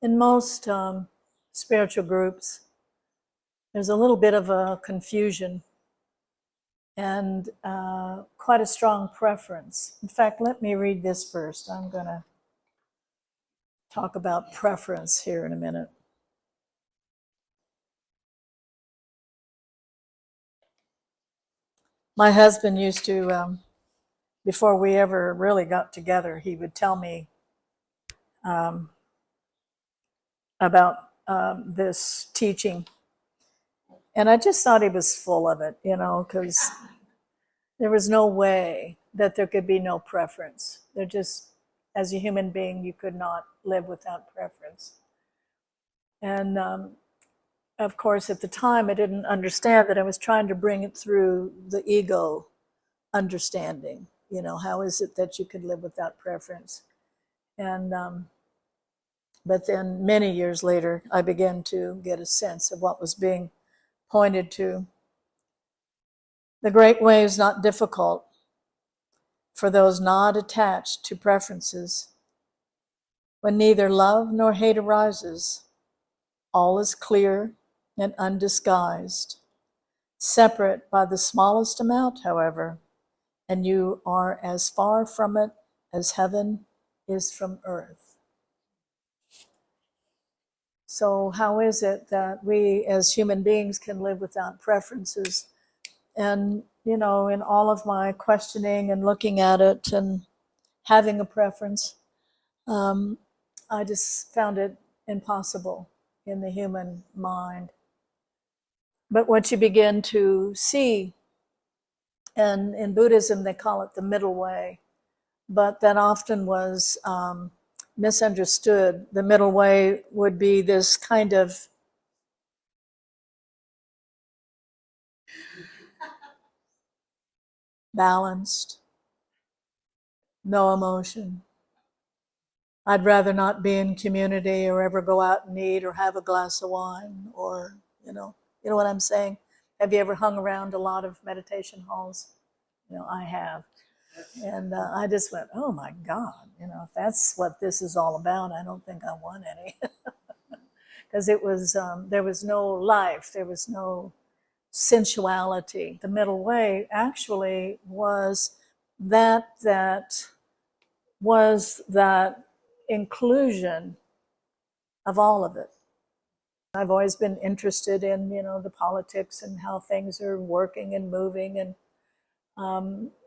In most spiritual groups, there's a little bit of a confusion and quite a strong preference. In fact, let me read this first. I'm going to talk about preference here in a minute. My husband used to, before we ever really got together, he would tell me about this teaching. And I just thought he was full of it, because there was no way that there could be no preference. There just, as a human being, you could not live without preference. And of course, at the time, I didn't understand that I was trying to bring it through the ego understanding. How is it that you could live without preference? And but then many years later, I began to get a sense of what was being pointed to. The great way is not difficult for those not attached to preferences. When neither love nor hate arises, all is clear and undisguised. Separate by the smallest amount, however, and you are as far from it as heaven is from earth. So how is it that we as human beings can live without preferences? And, in all of my questioning and looking at it and having a preference, I just found it impossible in the human mind. But what you begin to see, and in Buddhism they call it the middle way, but that often was misunderstood. The middle way would be this kind of balanced, no emotion. I'd rather not be in community or ever go out and eat or have a glass of wine, or, you know what I'm saying? Have you ever hung around a lot of meditation halls? I have. And I just went, oh my God, if that's what this is all about, I don't think I want any. Because it was, there was no life, there was no sensuality. The middle way actually was that inclusion of all of it. I've always been interested in, the politics and how things are working and moving,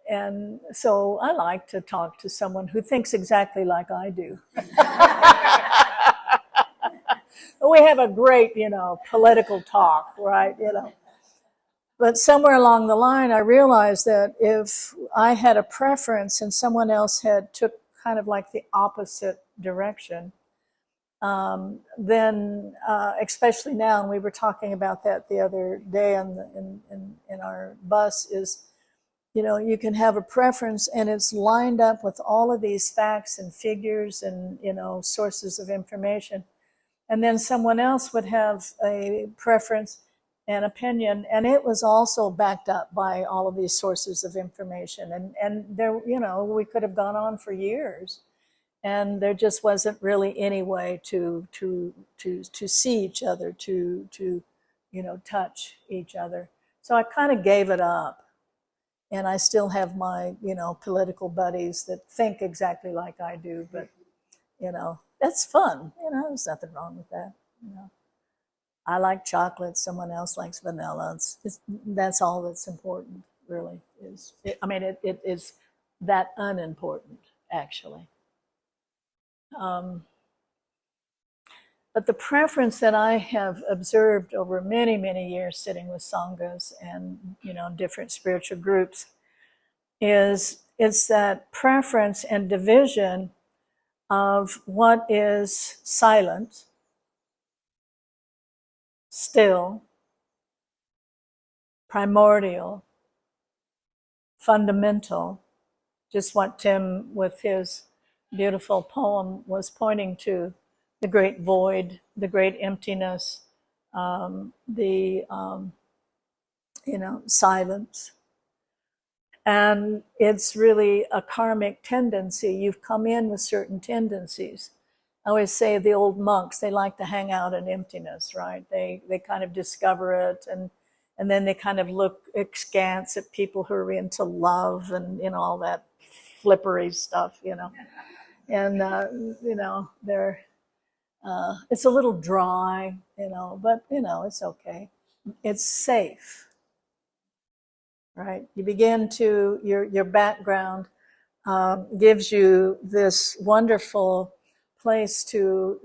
and so I like to talk to someone who thinks exactly like I do. We have a great, political talk, right? But somewhere along the line, I realized that if I had a preference and someone else took kind of like the opposite direction, then especially now, and we were talking about that the other day in our bus, is, you can have a preference and it's lined up with all of these facts and figures and, sources of information. And then someone else would have a preference and opinion, and it was also backed up by all of these sources of information. And there, we could have gone on for years, and there just wasn't really any way to see each other, to touch each other. So I kind of gave it up. And I still have my, political buddies that think exactly like I do, but, that's fun. There's nothing wrong with that. I like chocolate. Someone else likes vanilla. That's all that's important, really. It is that unimportant, actually. But the preference that I have observed over many, many years sitting with sanghas and, different spiritual groups it's that preference and division of what is silent, still, primordial, fundamental, just what Tim, with his beautiful poem, was pointing to, the great void, the great emptiness, silence. And it's really a karmic tendency. You've come in with certain tendencies. I always say the old monks, they like to hang out in emptiness, right? They kind of discover it, and then they kind of look askance at people who are into love and, you know, all that flippery stuff, you know. And, you know, they're, it's a little dry, you know, but, you know, it's okay. It's safe, right? You begin to, your background gives you this wonderful place to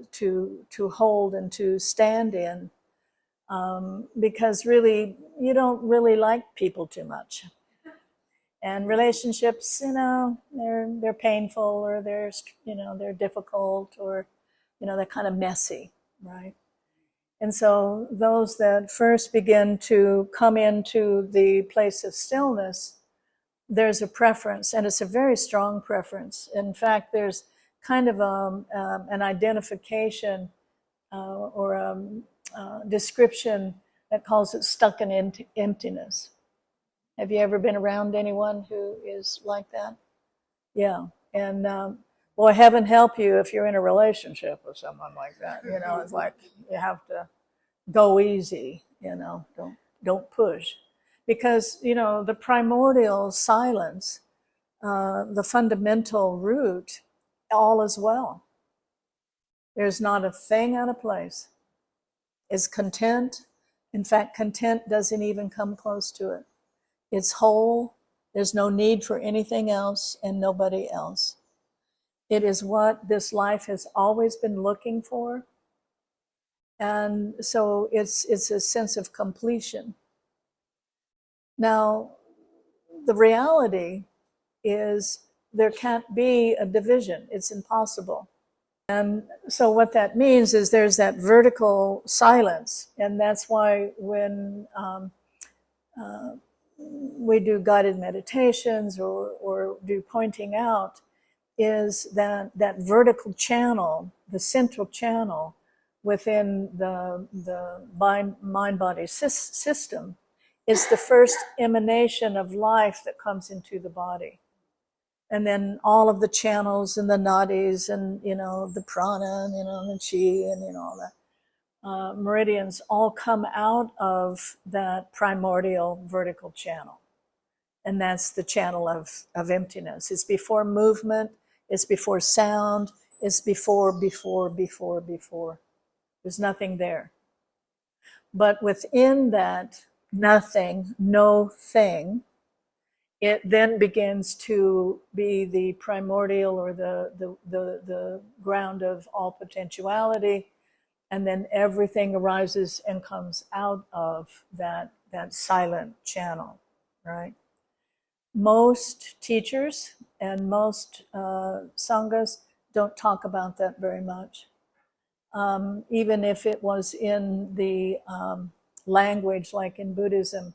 hold and to stand in, because really you don't really like people too much, and relationships, you know, they're painful, or they're, you know, they're difficult, or, you know, they're kind of messy, right? And so those that first begin to come into the place of stillness, there's a preference, and it's a very strong preference. In fact, there's kind of an identification or a description that calls it stuck in emptiness. Have you ever been around anyone who is like that? Yeah. And boy, heaven help you if you're in a relationship with someone like that. You know, it's like you have to go easy, you know, don't push. Because, you know, the primordial silence, the fundamental root, all is well. There's not a thing out of place. It's content. In fact, content doesn't even come close to it. It's whole. There's no need for anything else and nobody else. It is what this life has always been looking for. And so it's a sense of completion. Now, the reality is there can't be a division. It's impossible. And so what that means is there's that vertical silence. And that's why when we do guided meditations or do pointing out, is that vertical channel, the central channel within the mind-body system, is the first emanation of life that comes into the body. And then all of the channels and the nadis and, you know, the prana and, you know, the chi and, you know, all that. Meridians all come out of that primordial vertical channel. And that's the channel of emptiness. It's before movement, it's before sound, it's before. There's nothing there. But within that nothing, no thing, it then begins to be the primordial or the ground of all potentiality. And then everything arises and comes out of that silent channel, right? Most teachers and most sanghas don't talk about that very much. Even if it was in the language, like in Buddhism,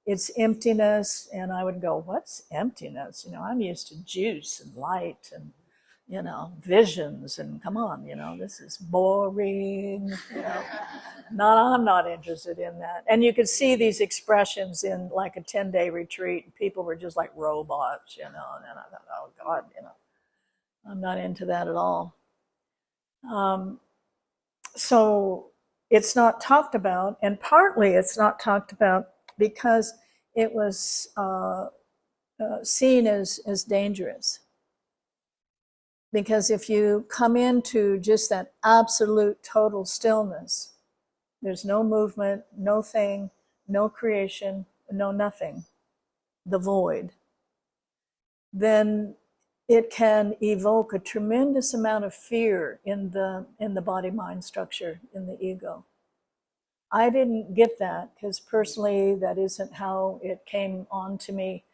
it's emptiness. And I would go, what's emptiness? You know, I'm used to juice and light and, you know, visions, and come on, you know, this is boring, you know. I'm not interested in that. And you could see these expressions in like a 10-day retreat. People were just like robots, you know, and then I thought, oh God, you know, I'm not into that at all. So it's not talked about, and partly it's not talked about because it was seen as dangerous. Because if you come into just that absolute total stillness, there's no movement, no thing, no creation, no nothing, the void, then it can evoke a tremendous amount of fear in the body-mind structure, in the ego. I didn't get that because personally that isn't how it came on to me.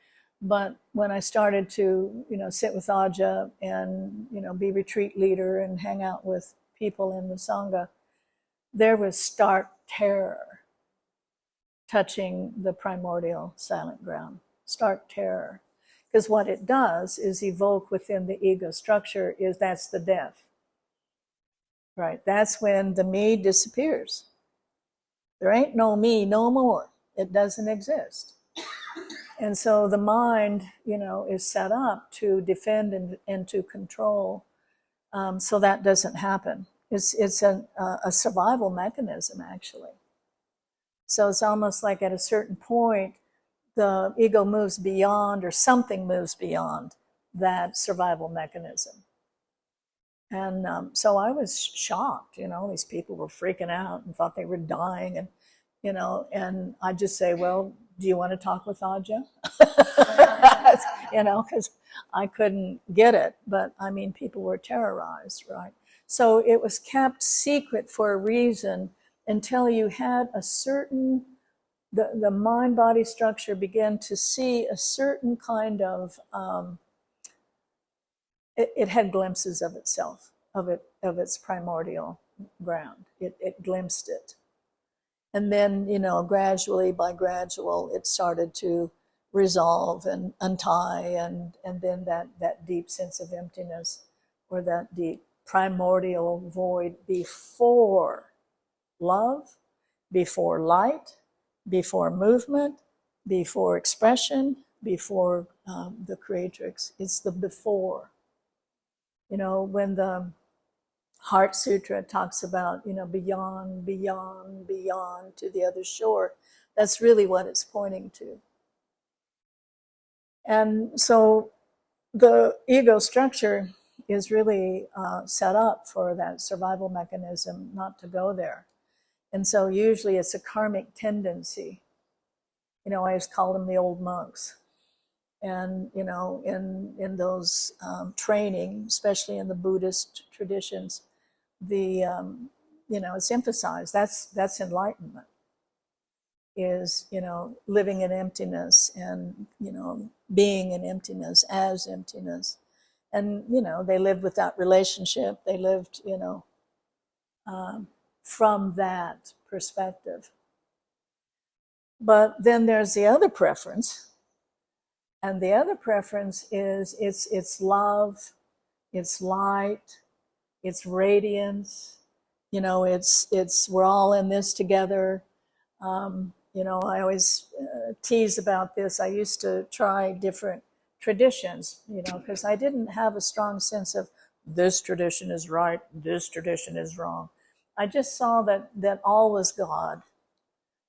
But when I started to, you know, sit with Aja and, you know, be retreat leader and hang out with people in the Sangha, there was stark terror touching the primordial silent ground, stark terror. Because what it does is evoke within the ego structure is that's the death, right? That's when the me disappears. There ain't no me no more. It doesn't exist. And so the mind, you know, is set up to defend and to control So that doesn't happen. It's a survival mechanism, actually. So it's almost like at a certain point, the ego moves beyond, or something moves beyond that survival mechanism. And so I was shocked, these people were freaking out and thought they were dying. And I just say, well, do you want to talk with Aja? Because I couldn't get it. But I mean, people were terrorized, right? So it was kept secret for a reason until you had a certain, the mind-body structure began to see a certain kind of, it had glimpses of itself, of its primordial ground. It glimpsed it. And then, gradually by gradual, it started to resolve and untie, and then that deep sense of emptiness, or that deep primordial void before love, before light, before movement, before expression, before the creatrix. It's the before. When the Heart Sutra talks about, beyond, beyond, beyond to the other shore, that's really what it's pointing to. And so the ego structure is really set up for that survival mechanism not to go there. And so usually it's a karmic tendency. I always call them the old monks. And, in those training, especially in the Buddhist traditions, it's emphasized, that's enlightenment, is, living in emptiness and, being in emptiness as emptiness. And, they lived without relationship. They lived, from that perspective. But then there's the other preference. And the other preference is it's love, it's light, it's radiance. It's we're all in this together. I always tease about this. I used to try different traditions, because I didn't have a strong sense of this tradition is right, this tradition is wrong. I just saw that all was God,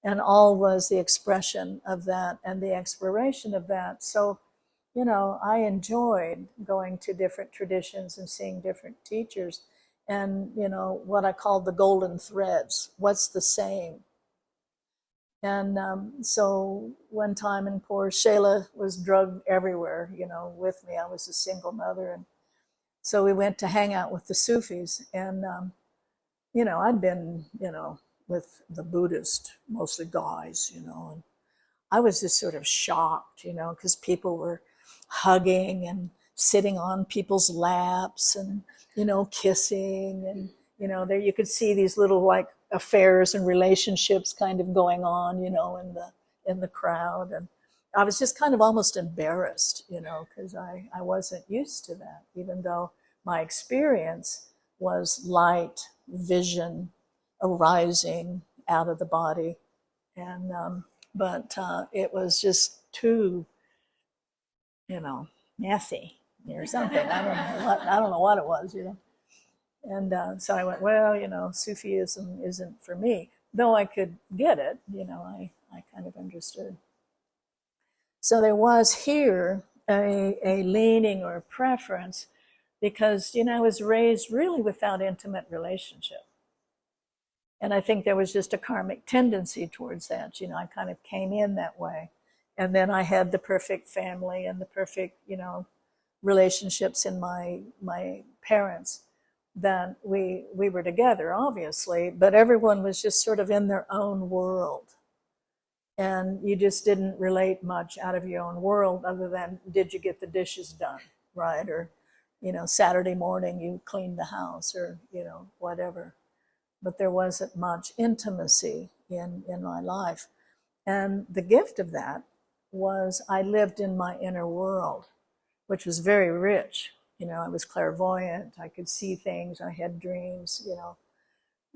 and all was the expression of that and the exploration of that. So, I enjoyed going to different traditions and seeing different teachers, and, what I called the golden threads, what's the same. And so one time, and poor Shayla was drugged everywhere, with me. I was a single mother. And so we went to hang out with the Sufis. And, I'd been, with the Buddhist, mostly guys, and I was just sort of shocked, because people were hugging and sitting on people's laps and, kissing. And, there you could see these little like affairs and relationships kind of going on, in the crowd. And I was just kind of almost embarrassed, because I wasn't used to that, even though my experience was light, vision, arising out of the body. And but it was just too, messy or something. I don't know what it was, And so I went, well, Sufism isn't for me, though I could get it. I kind of understood. So there was here a leaning or a preference, because I was raised really without intimate relationship. And I think there was just a karmic tendency towards that. I kind of came in that way. And then I had the perfect family and the perfect, relationships in my parents, that we were together, obviously, but everyone was just sort of in their own world. And you just didn't relate much out of your own world, other than, did you get the dishes done, right? Or, Saturday morning you cleaned the house, or, whatever. But there wasn't much intimacy in my life. And the gift of that was I lived in my inner world, which was very rich. I was clairvoyant. I could see things. I had dreams,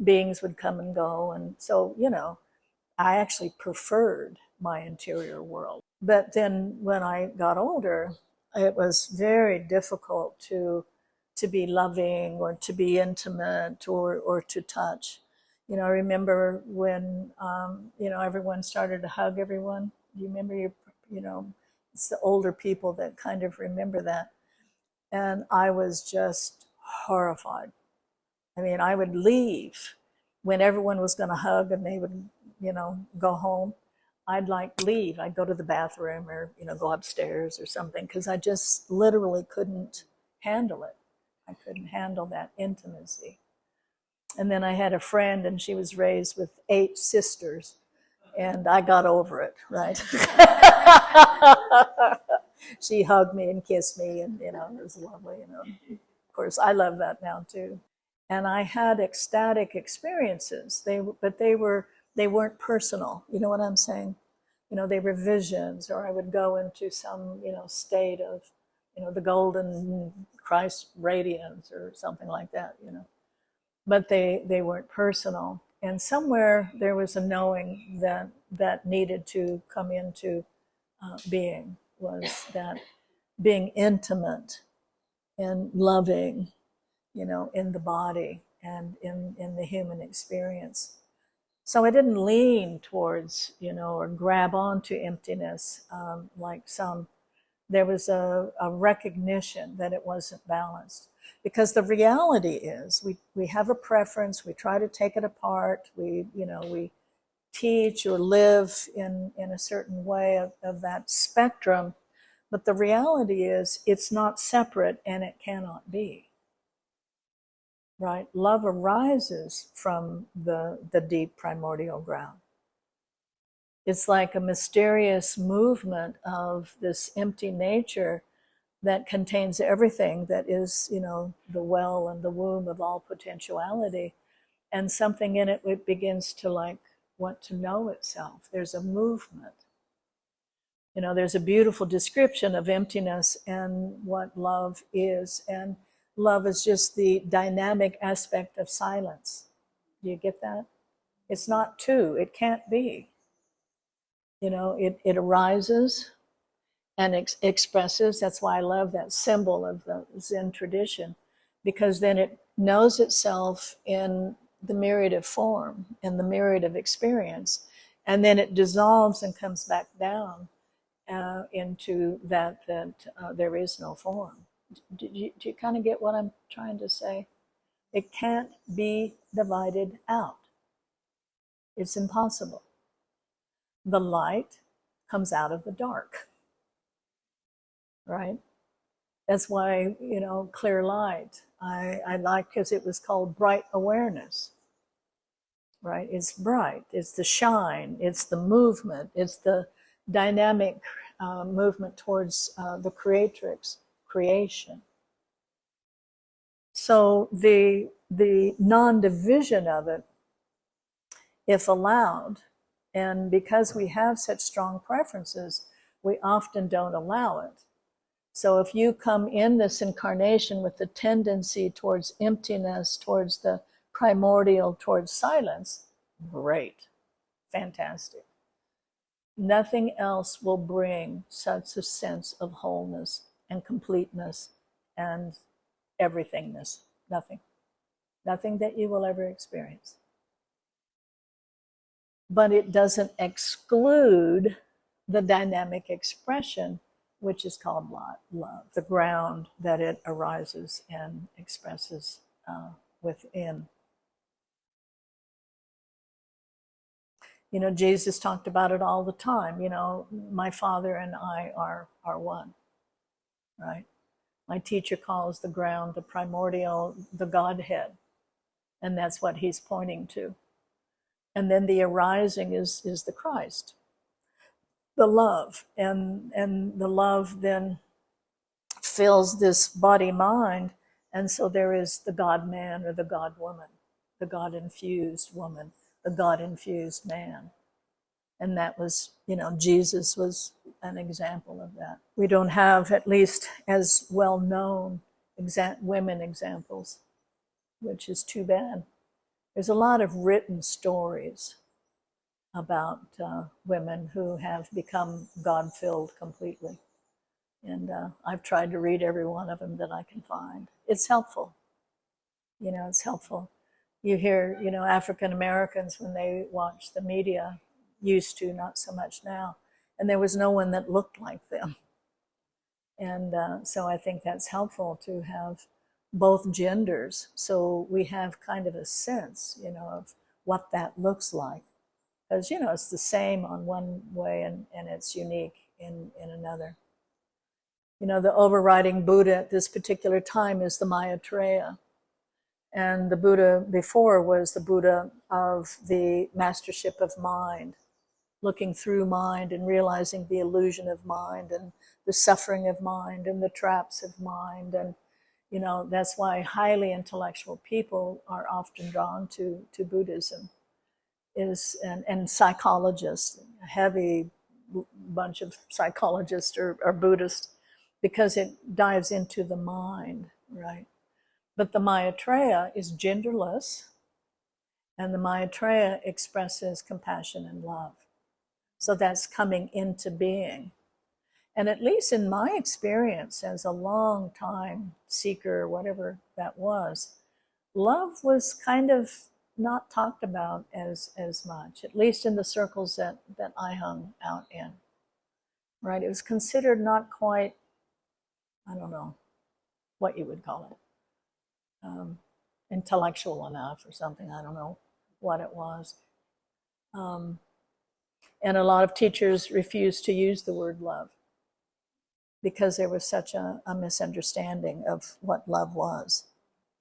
beings would come and go. And so, I actually preferred my interior world. But then when I got older, it was very difficult to to be loving or to be intimate or to touch. I remember when, everyone started to hug everyone. Do you remember it's the older people that kind of remember that. And I was just horrified. I mean, I would leave when everyone was going to hug and they would, go home. I'd leave. I'd go to the bathroom or, go upstairs or something because I just literally couldn't handle it. I couldn't handle that intimacy. And then I had a friend and she was raised with 8 sisters and I got over it, right? She hugged me and kissed me and, it was lovely, Of course, I love that now too. And I had ecstatic experiences. They weren't personal. You know what I'm saying? They were visions, or I would go into some, state of, the golden Christ radiance or something like that, But they weren't personal. And somewhere there was a knowing that needed to come into being, was that being intimate and loving, in the body and in the human experience. So I didn't lean towards, or grab onto emptiness like some. There was a recognition that it wasn't balanced. Because the reality is we have a preference, we try to take it apart, we teach or live in a certain way of that spectrum. But the reality is it's not separate and it cannot be. Right? Love arises from the deep primordial ground. It's like a mysterious movement of this empty nature that contains everything, that is, the well and the womb of all potentiality. And something in it begins to want to know itself. There's a movement. There's a beautiful description of emptiness and what love is. And love is just the dynamic aspect of silence. Do you get that? It's not two. It can't be. It arises and expresses. That's why I love that symbol of the Zen tradition, because then it knows itself in the myriad of form, in the myriad of experience, and then it dissolves and comes back down into that there is no form. Do you kind of get what I'm trying to say? It can't be divided out. It's impossible. The light comes out of the dark, right? That's why, clear light, I like, because it was called bright awareness, right? It's bright, it's the shine, it's the movement, it's the dynamic movement towards the creatrix, creation. So the non-division of it, if allowed, and because we have such strong preferences, we often don't allow it. So if you come in this incarnation with the tendency towards emptiness, towards the primordial, towards silence, great, fantastic. Nothing else will bring such a sense of wholeness and completeness and everythingness. Nothing. Nothing that you will ever experience. But it doesn't exclude the dynamic expression, which is called love, the ground that it arises and expresses within. Jesus talked about it all the time. My Father and I are one, right? My teacher calls the ground, the primordial, the Godhead, and that's what he's pointing to. And then the arising is the Christ, the love, and the love then fills this body-mind, and so there is the God-man or the God-woman, the God-infused woman, the God-infused man. And that was, Jesus was an example of that. We don't have, at least as well-known women examples, which is too bad. There's a lot of written stories about women who have become God-filled completely. And I've tried to read every one of them that I can find. It's helpful. It's helpful. You hear, African Americans, when they watch the media, used to, not so much now, and there was no one that looked like them. And so I think that's helpful to have both genders, so we have kind of a sense, of what that looks like. Because, it's the same on one way and it's unique in another. The overriding Buddha at this particular time is the Maitreya. And the Buddha before was the Buddha of the mastership of mind, looking through mind and realizing the illusion of mind and the suffering of mind and the traps of mind. And, that's why highly intellectual people are often drawn to Buddhism, and psychologists, a heavy bunch of psychologists are Buddhists, because it dives into the mind, right? But the Maitreya is genderless, and the Maitreya expresses compassion and love. So that's coming into being. And at least in my experience as a long time seeker, whatever that was, love was kind of not talked about as much, at least in the circles that I hung out in, right? It was considered not quite, I don't know what you would call it, intellectual enough or something. I don't know what it was. And a lot of teachers refused to use the word love because there was such a misunderstanding of what love was.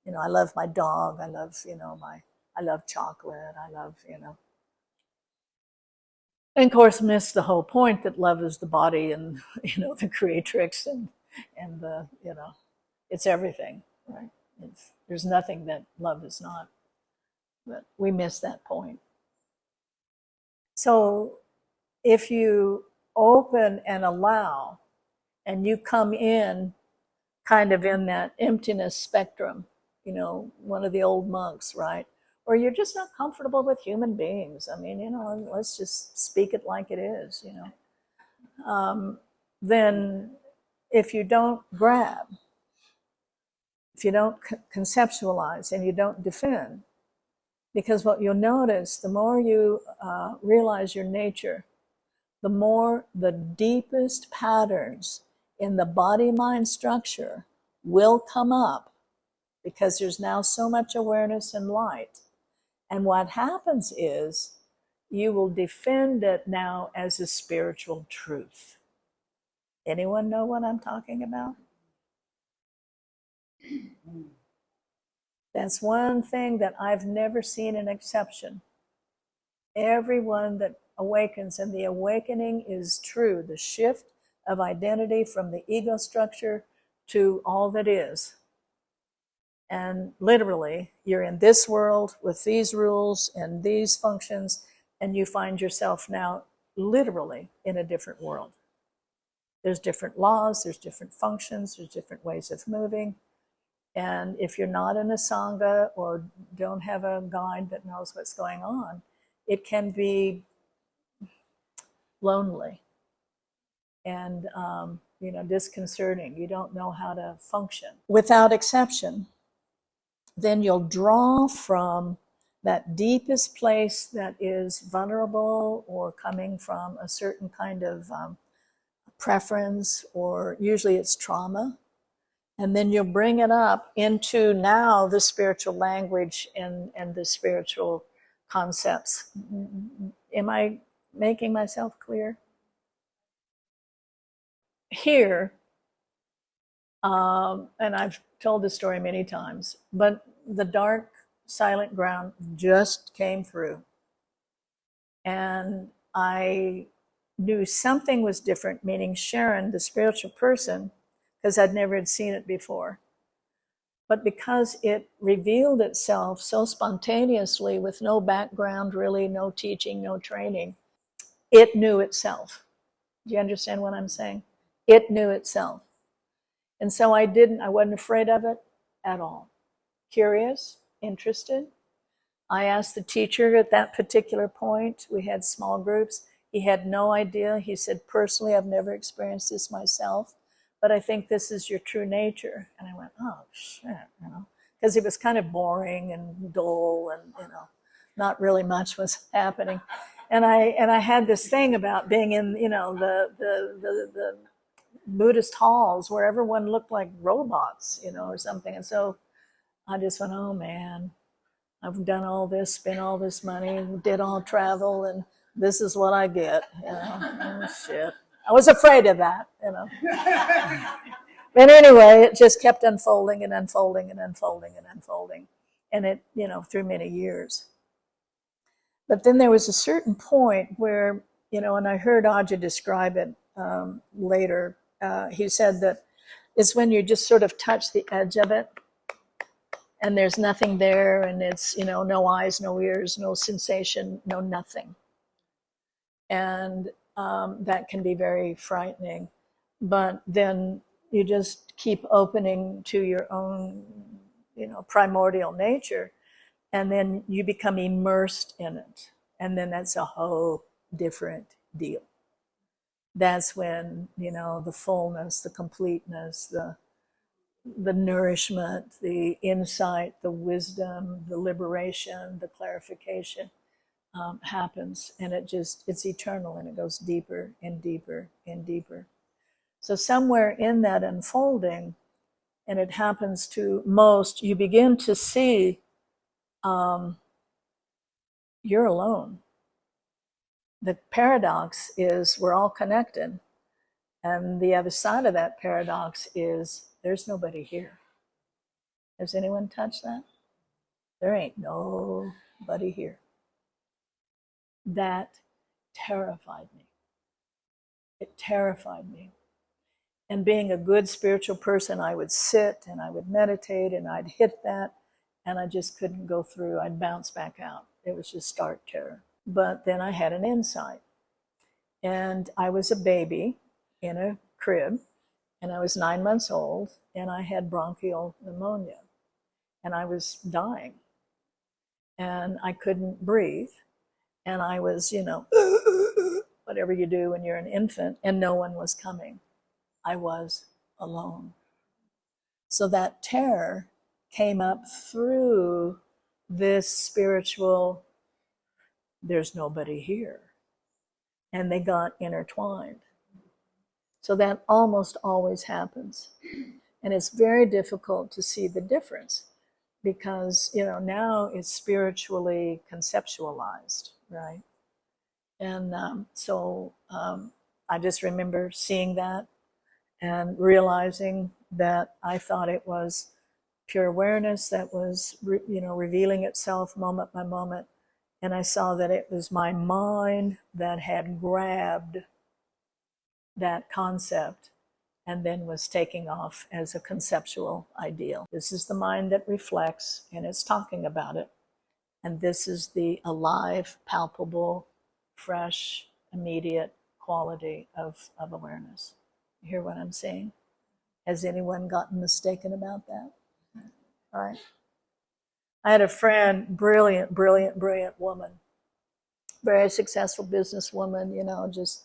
I love my dog. I love, I love chocolate. I love, And of course, missed the whole point that love is the body and, the creatrix and the, it's everything, right? There's nothing that love is not. But we miss that point. So if you open and allow, and you come in kind of in that emptiness spectrum, one of the old monks, right? Or you're just not comfortable with human beings. I mean, let's just speak it like it is, Then if you don't grab, if you don't conceptualize and you don't defend, because what you'll notice, the more you realize your nature, the more the deepest patterns in the body-mind structure will come up, because there's now so much awareness and light. And what happens is you will defend it now as a spiritual truth. Anyone know what I'm talking about? That's one thing that I've never seen an exception. Everyone that awakens, and the awakening is true, the shift of identity from the ego structure to all that is. And literally, you're in this world with these rules and these functions, and you find yourself now literally in a different world. There's different laws, there's different functions, there's different ways of moving. And if you're not in a sangha or don't have a guide that knows what's going on, it can be lonely and disconcerting. You don't know how to function. Without exception, then you'll draw from that deepest place that is vulnerable or coming from a certain kind of preference, or usually it's trauma. And then you'll bring it up into now the spiritual language and the spiritual concepts. Am I making myself clear? Here, and I've told this story many times, but the dark, silent ground just came through. And I knew something was different, meaning Sharon, the spiritual person, because I'd never seen it before. But because it revealed itself so spontaneously with no background, really, no teaching, no training, it knew itself. Do you understand what I'm saying? It knew itself. And so I wasn't afraid of it at all. Curious, interested. I asked the teacher at that particular point, we had small groups. He had no idea. He said, personally, I've never experienced this myself, but I think this is your true nature. And I went, oh, shit, because it was kind of boring and dull and, not really much was happening. And I had this thing about being in, the Buddhist halls where everyone looked like robots, or something. And so I just went, oh man, I've done all this, spent all this money, did all travel, and this is what I get. Oh, shit. I was afraid of that, But anyway, it just kept unfolding and unfolding and unfolding and unfolding. And it, through many years. But then there was a certain point where, and I heard Aja describe it later. He said that it's when you just sort of touch the edge of it and there's nothing there, and it's, no eyes, no ears, no sensation, no nothing. And that can be very frightening. But then you just keep opening to your own, primordial nature, and then you become immersed in it. And then that's a whole different deal. That's when, the fullness, the completeness, the nourishment, the insight, the wisdom, the liberation, the clarification happens. And it's eternal, and it goes deeper and deeper and deeper. So somewhere in that unfolding, and it happens to most, you begin to see you're alone. The paradox is we're all connected. And the other side of that paradox is there's nobody here. Has anyone touched that? There ain't nobody here. That terrified me. It terrified me. And being a good spiritual person, I would sit and I would meditate and I'd hit that, and I just couldn't go through. I'd bounce back out. It was just stark terror. But then I had an insight. And I was a baby in a crib, and I was 9 months old, and I had bronchial pneumonia, and I was dying. And I couldn't breathe. And I was, whatever you do when you're an infant, and no one was coming. I was alone. So that terror came up through this spiritual, there's nobody here. And they got intertwined. So that almost always happens. And it's very difficult to see the difference because, now it's spiritually conceptualized, right? And so I just remember seeing that and realizing that I thought it was pure awareness that was, revealing itself moment by moment. And I saw that it was my mind that had grabbed that concept and then was taking off as a conceptual ideal. This is the mind that reflects, and it's talking about it. And this is the alive, palpable, fresh, immediate quality of awareness. You hear what I'm saying? Has anyone gotten mistaken about that? All right. I had a friend, brilliant woman, very successful businesswoman, just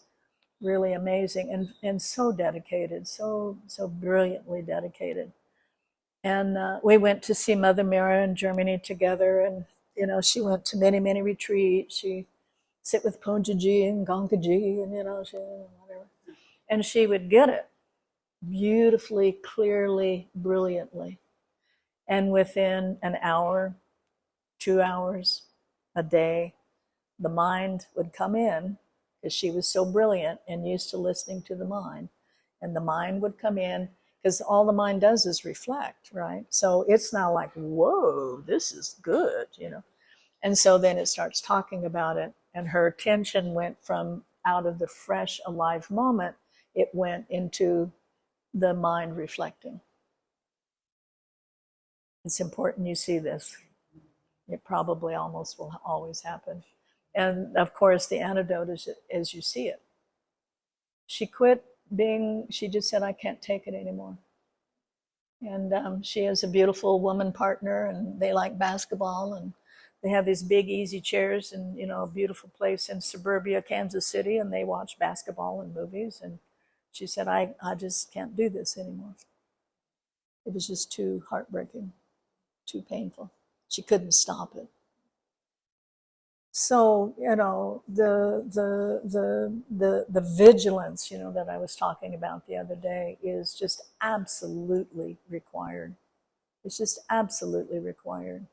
really amazing and so dedicated, so brilliantly dedicated. And we went to see Mother Mira in Germany together, and she went to many retreats. She sit with Punjaji and Gangaji, and whatever, and she would get it beautifully, clearly, brilliantly. And within an hour, 2 hours, a day, the mind would come in, because she was so brilliant and used to listening to the mind. And the mind would come in, because all the mind does is reflect, right? So it's now like, whoa, this is good, And so then it starts talking about it, and her attention went from out of the fresh, alive moment, it went into the mind reflecting. It's important you see this. It probably almost will always happen. And of course, the antidote is as you see it. She quit she just said, I can't take it anymore. And she has a beautiful woman partner, and they like basketball, and they have these big easy chairs in, a beautiful place in suburbia, Kansas City, and they watch basketball and movies. And She said, I just can't do this anymore. It was just too heartbreaking, too painful. She couldn't stop it. So, you know, the vigilance, you know, that I was talking about the other day is just absolutely required. It's just absolutely required.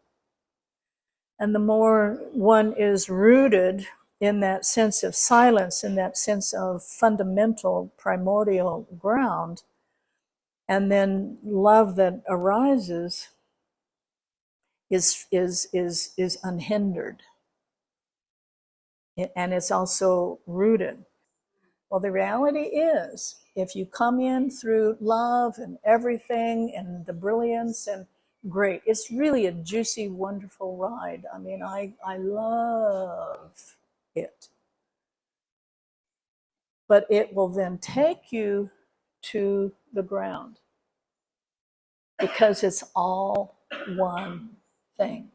And the more one is rooted in that sense of silence, in that sense of fundamental primordial ground, and then love that arises is unhindered. And it's also rooted. Well, the reality is, if you come in through love and everything and the brilliance, and great, it's really a juicy, wonderful ride. I mean, I love it. But it will then take you to the ground because it's all one thing.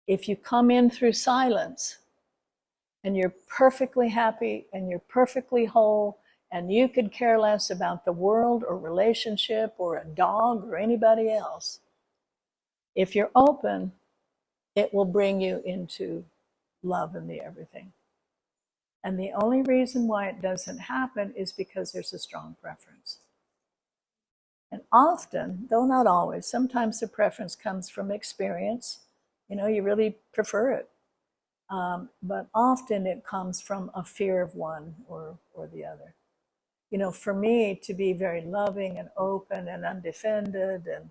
If you come in through silence and you're perfectly happy and you're perfectly whole and you could care less about the world or relationship or a dog or anybody else, if you're open, it will bring you into love and the everything. And the only reason why it doesn't happen is because there's a strong preference. And often, though not always, sometimes the preference comes from experience. You know, you really prefer it. But often it comes from a fear of one or the other. You know, for me to be very loving and open and undefended and,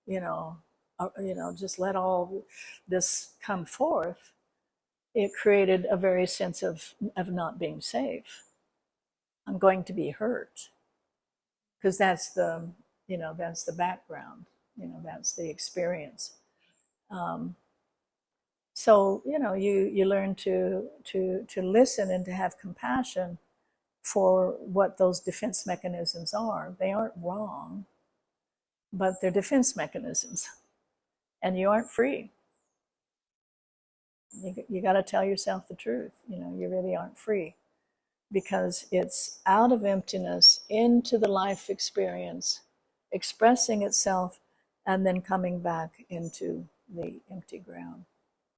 you know, just let all this come forth, it created a very sense of not being safe. I'm going to be hurt. Because that's the, you know, that's the background. You know, that's the experience. So, you know, you learn to listen and to have compassion for what those defense mechanisms are. They aren't wrong, but they're defense mechanisms. And you aren't free. You got to tell yourself the truth. You know, you really aren't free because it's out of emptiness into the life experience, expressing itself, and then coming back into the empty ground.